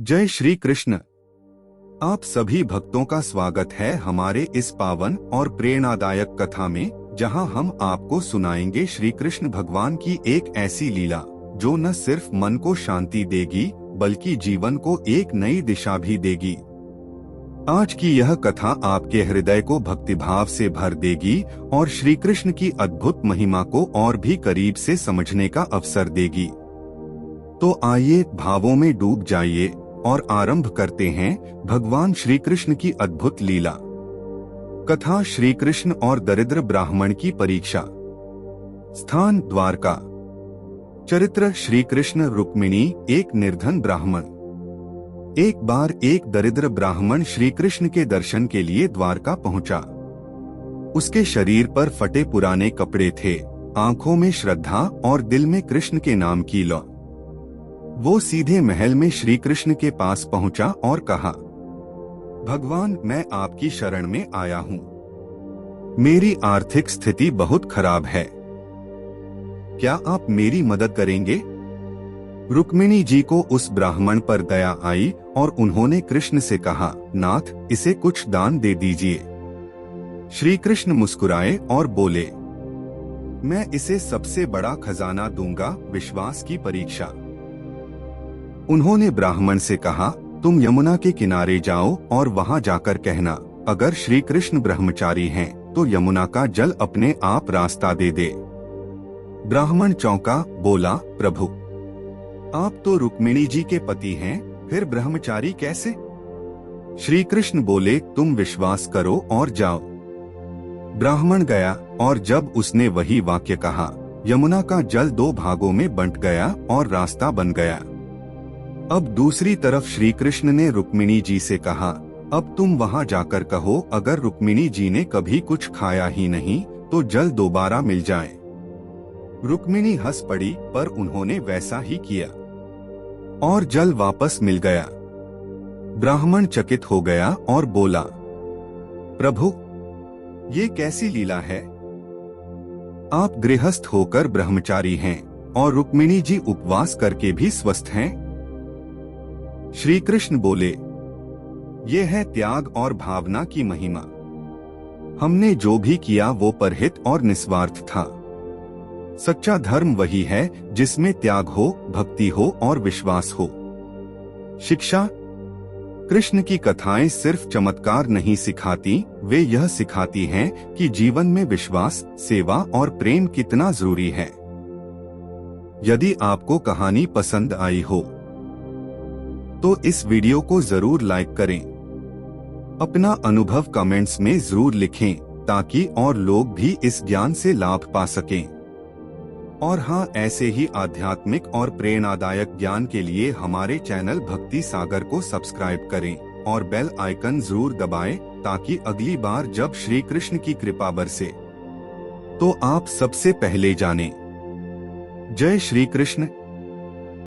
जय श्री कृष्ण। आप सभी भक्तों का स्वागत है हमारे इस पावन और प्रेरणादायक कथा में, जहां हम आपको सुनाएंगे श्री कृष्ण भगवान की एक ऐसी लीला जो न सिर्फ मन को शांति देगी बल्कि जीवन को एक नई दिशा भी देगी। आज की यह कथा आपके हृदय को भक्तिभाव से भर देगी और श्री कृष्ण की अद्भुत महिमा को और भी करीब से समझने का अवसर देगी। तो आइए भावों में डूब जाइए और आरंभ करते हैं भगवान श्री कृष्ण की अद्भुत लीला। कथा श्री कृष्ण और दरिद्र ब्राह्मण की परीक्षा। स्थान द्वारका। चरित्र श्री कृष्ण रुक्मिणी एक निर्धन ब्राह्मण। एक बार एक दरिद्र ब्राह्मण श्री कृष्ण के दर्शन के लिए द्वारका पहुंचा। उसके शरीर पर फटे पुराने कपड़े थे, आंखों में श्रद्धा और दिल में कृष्ण के नाम की लौ। वो सीधे महल में श्री कृष्ण के पास पहुंचा और कहा, भगवान, मैं आपकी शरण में आया हूं। मेरी आर्थिक स्थिति बहुत खराब है, क्या आप मेरी मदद करेंगे? रुक्मिणी जी को उस ब्राह्मण पर दया आई और उन्होंने कृष्ण से कहा, नाथ, इसे कुछ दान दे दीजिए। श्री कृष्ण मुस्कुराए और बोले, मैं इसे सबसे बड़ा खजाना दूंगा, विश्वास की परीक्षा। उन्होंने ब्राह्मण से कहा, तुम यमुना के किनारे जाओ और वहां जाकर कहना, अगर श्री कृष्ण ब्रह्मचारी हैं, तो यमुना का जल अपने आप रास्ता दे दे। ब्राह्मण चौंका, बोला, प्रभु, आप तो रुक्मिणी जी के पति हैं, फिर ब्रह्मचारी कैसे? श्री कृष्ण बोले, तुम विश्वास करो और जाओ। ब्राह्मण गया और जब उसने वही वाक्य कहा, यमुना का जल दो भागों में बंट गया और रास्ता बन गया। अब दूसरी तरफ श्री कृष्ण ने रुक्मिणी जी से कहा, अब तुम वहां जाकर कहो, अगर रुक्मिणी जी ने कभी कुछ खाया ही नहीं तो जल दोबारा मिल जाए। रुक्मिणी हंस पड़ी, पर उन्होंने वैसा ही किया और जल वापस मिल गया। ब्राह्मण चकित हो गया और बोला, प्रभु, ये कैसी लीला है? आप गृहस्थ होकर ब्रह्मचारी हैं और रुक्मिणी जी उपवास करके भी स्वस्थ हैं। श्री कृष्ण बोले, ये है त्याग और भावना की महिमा। हमने जो भी किया वो परहित और निस्वार्थ था। सच्चा धर्म वही है जिसमें त्याग हो, भक्ति हो और विश्वास हो। शिक्षा। कृष्ण की कथाएं सिर्फ चमत्कार नहीं सिखाती, वे यह सिखाती हैं कि जीवन में विश्वास, सेवा और प्रेम कितना जरूरी है। यदि आपको कहानी पसंद आई हो तो इस वीडियो को जरूर लाइक करें। अपना अनुभव कमेंट्स में जरूर लिखें ताकि और लोग भी इस ज्ञान से लाभ पा सकें। और हाँ, ऐसे ही आध्यात्मिक और प्रेरणादायक ज्ञान के लिए हमारे चैनल भक्ति सागर को सब्सक्राइब करें और बेल आइकन जरूर दबाएं ताकि अगली बार जब श्री कृष्ण की कृपा बरसे तो आप सबसे पहले जानें। जय श्री कृष्ण।